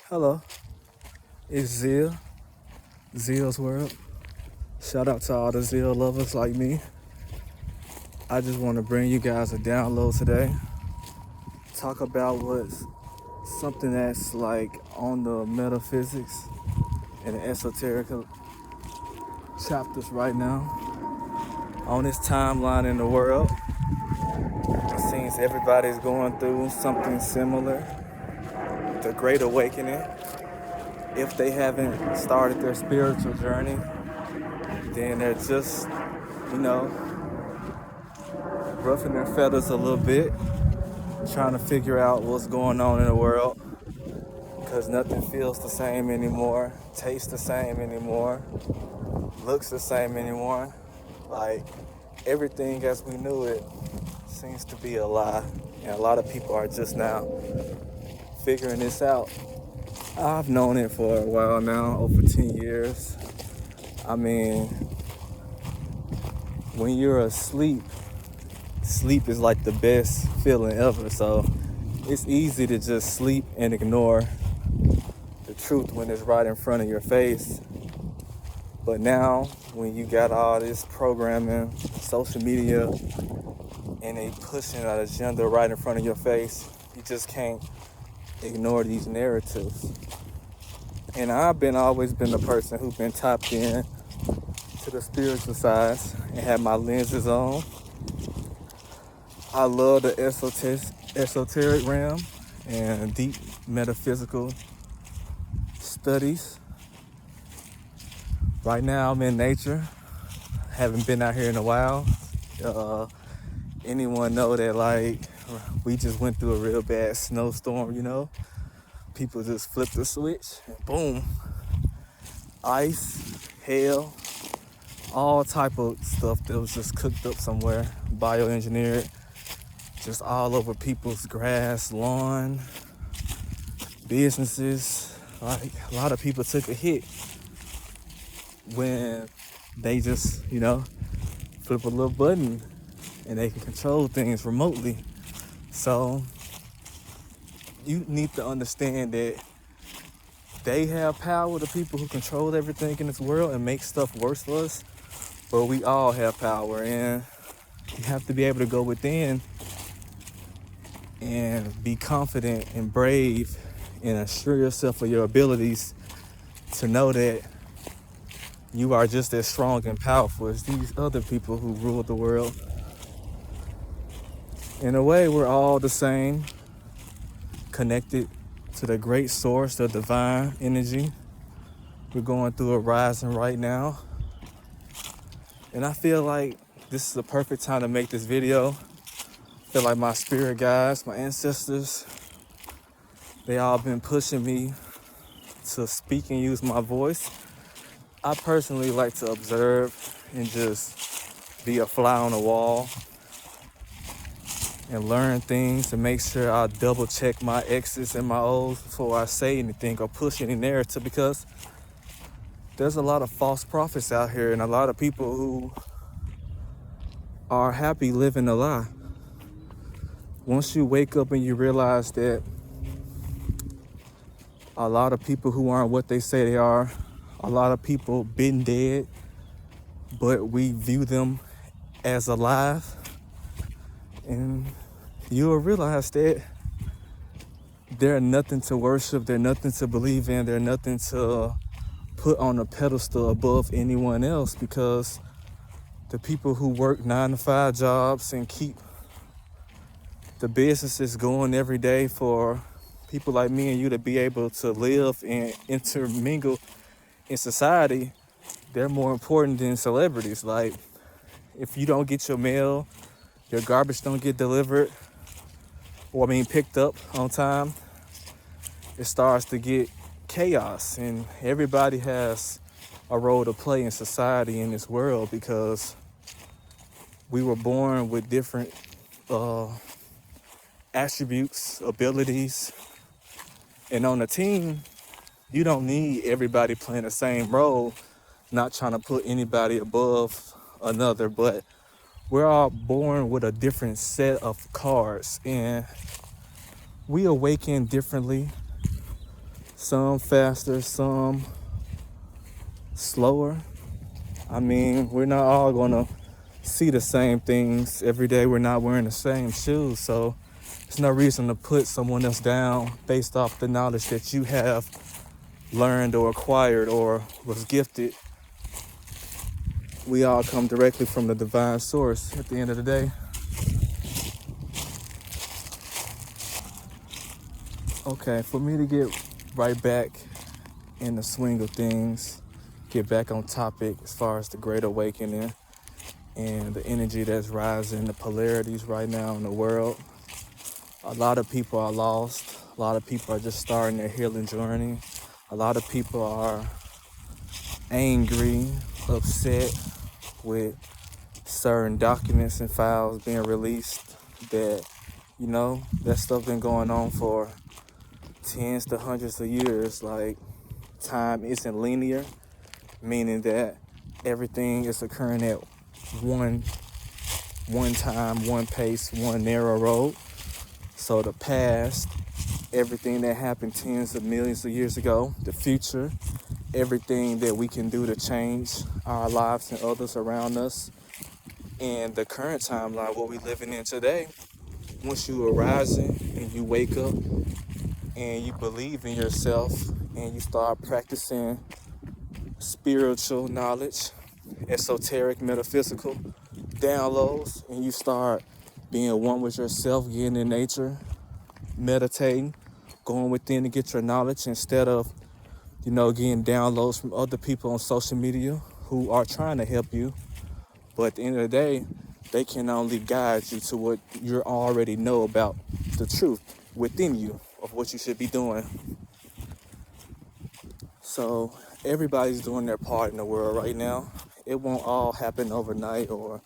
Hello, it's Zill's World. Shout out to all the Zill lovers like me. I just want to bring you guys a download today. Talk about what's something that's like on the metaphysics and the esoteric chapters right now. On this timeline in the world, it seems everybody's going through something similar. The Great Awakening. If they haven't started their spiritual journey, then they're just, you know, roughing their feathers a little bit, trying to figure out what's going on in the world, because nothing feels the same anymore, tastes the same anymore, looks the same anymore. Like, everything as we knew it seems to be a lie, and a lot of people are just now figuring this out. I've known it for a while now, over 10 years. I mean, when you're asleep, sleep is like the best feeling ever. So it's easy to just sleep and ignore the truth when it's right in front of your face. But now, when you got all this programming, social media, and they pushing an agenda right in front of your face, you just can't ignore these narratives. And I've always been the person who's been tapped in to the spiritual side and had my lenses on. I love the esoteric realm and deep metaphysical studies. Right now I'm in nature. Haven't been out here in a while. Anyone know that, like, we just went through a real bad snowstorm, you know? People just flipped the switch and boom. Ice, hail, all type of stuff that was just cooked up somewhere, bioengineered, just all over people's grass, lawn, businesses. Like, a lot of people took a hit when they just, flip a little button and they can control things remotely. So you need to understand that they have power, the people who control everything in this world and make stuff worse for us, but we all have power, and you have to be able to go within and be confident and brave and assure yourself of your abilities to know that you are just as strong and powerful as these other people who rule the world. In a way, we're all the same, connected to the great source, the divine energy. We're going through a rising right now. And I feel like this is the perfect time to make this video. I feel like my spirit guides, my ancestors, they all been pushing me to speak and use my voice. I personally like to observe and just be a fly on the wall and learn things and make sure I double check my X's and my O's before I say anything or push any narrative, because there's a lot of false prophets out here and a lot of people who are happy living a lie. Once you wake up and you realize that a lot of people who aren't what they say they are, a lot of people been dead, but we view them as alive, and you'll realize that they're nothing to worship, they're nothing to believe in, they're nothing to put on a pedestal above anyone else, because the people who work 9-to-5 jobs and keep the businesses going every day for people like me and you to be able to live and intermingle in society, they're more important than celebrities. Like, if you don't get your mail, your garbage don't get delivered, picked up on time, it starts to get chaos, and everybody has a role to play in society in this world, because we were born with different attributes, abilities, and on a team, you don't need everybody playing the same role, not trying to put anybody above another, but we're all born with a different set of cards, and we awaken differently. Some faster, some slower. I mean, we're not all gonna see the same things every day. We're not wearing the same shoes, so there's no reason to put someone else down based off the knowledge that you have learned or acquired or was gifted. We all come directly from the divine source at the end of the day. Okay, for me to get right back in the swing of things, get back on topic as far as the Great Awakening and the energy that's rising, the polarities right now in the world. A lot of people are lost. A lot of people are just starting their healing journey. A lot of people are angry, upset with certain documents and files being released that, that stuff been going on for tens to hundreds of years. Like, time isn't linear, meaning that everything is occurring at one time, one pace, one narrow road. So the past, everything that happened tens of millions of years ago, the future, everything that we can do to change our lives and others around us, and the current timeline, what we're living in today. Once you are rising and you wake up and you believe in yourself and you start practicing spiritual knowledge, esoteric, metaphysical downloads, and you start being one with yourself, getting in nature, meditating, going within to get your knowledge instead of, getting downloads from other people on social media who are trying to help you. But at the end of the day, they can only guide you to what you already know about the truth within you of what you should be doing. So everybody's doing their part in the world right now. It won't all happen overnight or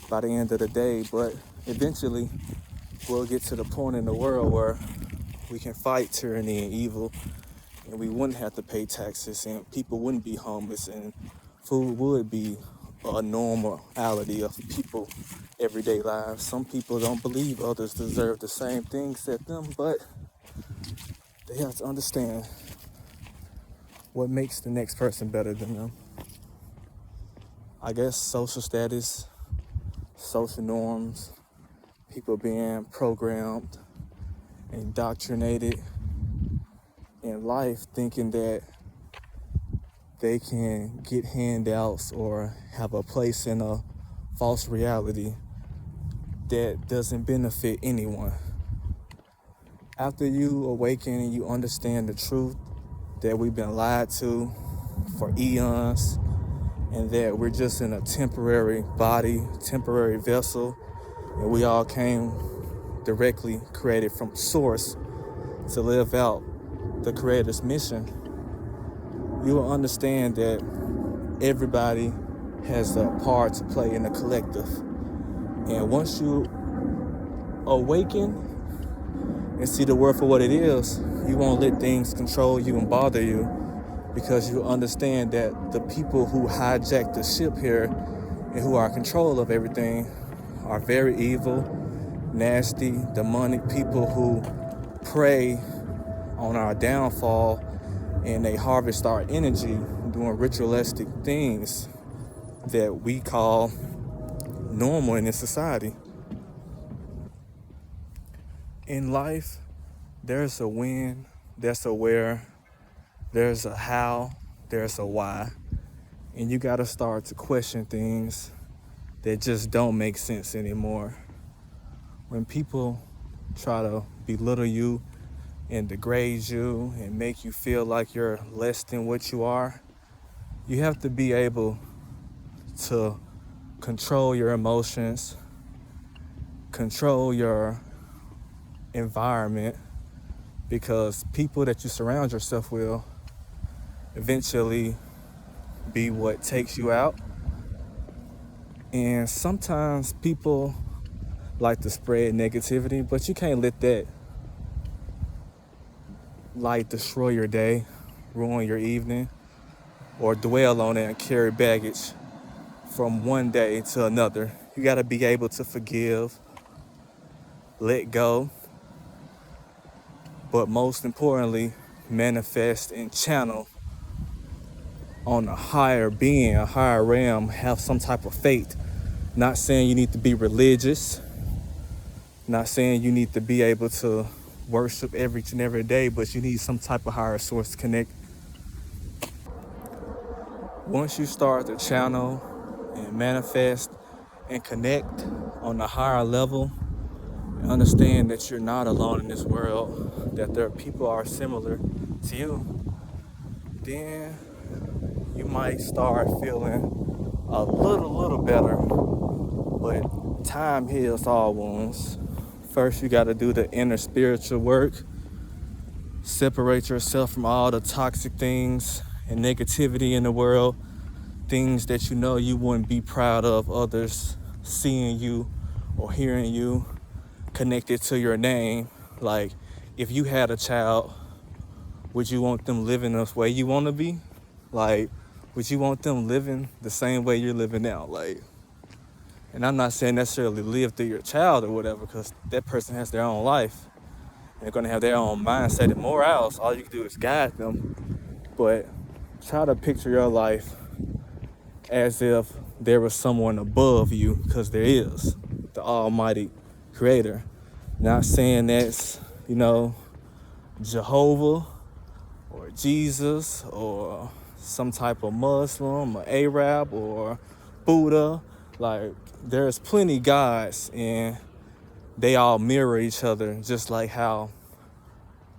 by the end of the day, but eventually we'll get to the point in the world where we can fight tyranny and evil, and we wouldn't have to pay taxes, and people wouldn't be homeless, and food would be a normality of people everyday lives. Some people don't believe others deserve the same things as them, but they have to understand what makes the next person better than them. I guess social status, social norms, people being programmed, indoctrinated in life, thinking that they can get handouts or have a place in a false reality that doesn't benefit anyone. After you awaken and you understand the truth that we've been lied to for eons, and that we're just in a temporary body, temporary vessel, and we all came directly created from source to live out the Creator's mission, you will understand that everybody has a part to play in the collective. And once you awaken and see the world for what it is, you won't let things control you and bother you, because you understand that the people who hijack the ship here and who are in control of everything are very evil, nasty, demonic people who prey on our downfall, and they harvest our energy doing ritualistic things that we call normal in this society. In life, there's a when, there's a where, there's a how, there's a why. And you gotta start to question things that just don't make sense anymore. When people try to belittle you and degrade you and make you feel like you're less than what you are, you have to be able to control your emotions, control your environment, because people that you surround yourself with eventually be what takes you out. And sometimes people like to spread negativity, but you can't let that light destroy your day, ruin your evening, or dwell on it and carry baggage from one day to another. You gotta be able to forgive, let go, but most importantly, manifest and channel on a higher being, a higher realm, have some type of faith. Not saying you need to be religious, not saying you need to be able to worship every and every day, but you need some type of higher source to connect. Once you start to channel and manifest and connect on a higher level, understand that you're not alone in this world, that there are people are similar to you, then you might start feeling a little better. But time heals all wounds. First, you got to do the inner spiritual work. Separate yourself from all the toxic things and negativity in the world. Things that you know you wouldn't be proud of others seeing you or hearing you connected to your name. Like, if you had a child, would you want them living the way you want to be? Like, would you want them living the same way you're living now? Like, and I'm not saying necessarily live through your child or whatever, because that person has their own life. They're going to have their own mindset and morals. All you can do is guide them. But try to picture your life as if there was someone above you, because there is, the Almighty Creator. Not saying that's, Jehovah or Jesus or some type of Muslim or Arab or Buddha. Like, there's plenty gods and they all mirror each other, just like how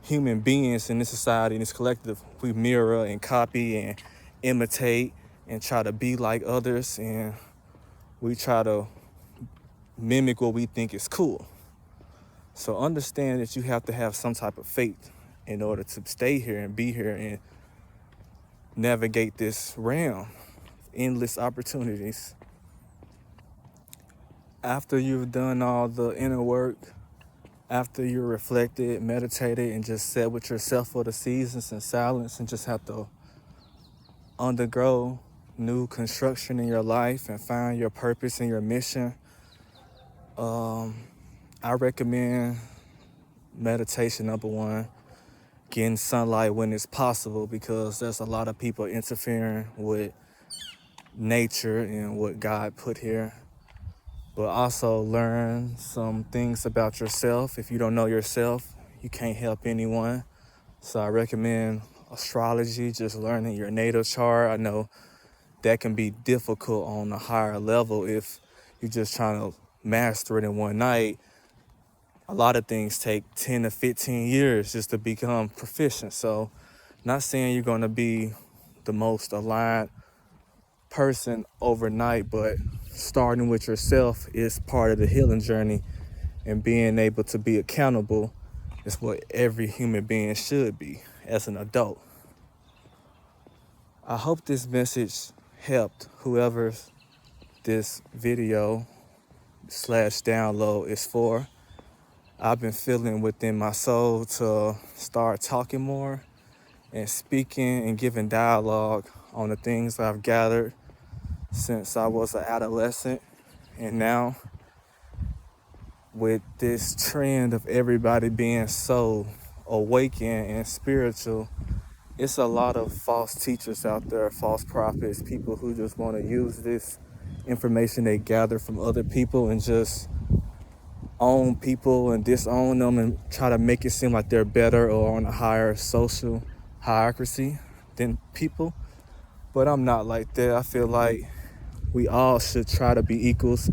human beings in this society, in this collective, we mirror and copy and imitate and try to be like others, and we try to mimic what we think is cool. So understand that you have to have some type of faith in order to stay here and be here and navigate this realm. Endless opportunities. After you've done all the inner work, after you reflected, meditated, and just sat with yourself for the seasons in silence and just have to undergo new construction in your life and find your purpose and your mission, I recommend meditation, number one, getting sunlight when it's possible, because there's a lot of people interfering with nature and what God put here. But also learn some things about yourself. If you don't know yourself, you can't help anyone. So I recommend astrology, just learning your natal chart. I know that can be difficult on a higher level if you're just trying to master it in one night. A lot of things take 10 to 15 years just to become proficient. So not saying you're going to be the most aligned person overnight, but starting with yourself is part of the healing journey, and being able to be accountable is what every human being should be as an adult. I hope this message helped whoever this video / download is for. I've been feeling within my soul to start talking more and speaking and giving dialogue on the things I've gathered since I was an adolescent. And now, with this trend of everybody being so awakened and spiritual, it's a lot of false teachers out there, false prophets, people who just want to use this information they gather from other people and just own people and disown them and try to make it seem like they're better or on a higher social hierarchy than people. But I'm not like that. I feel like we all should try to be equals,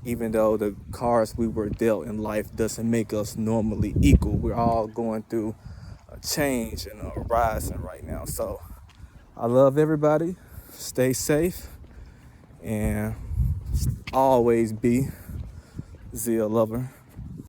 even though the cards we were dealt in life doesn't make us normally equal. We're all going through a change and a rising right now. So I love everybody. Stay safe and always be Zia lover.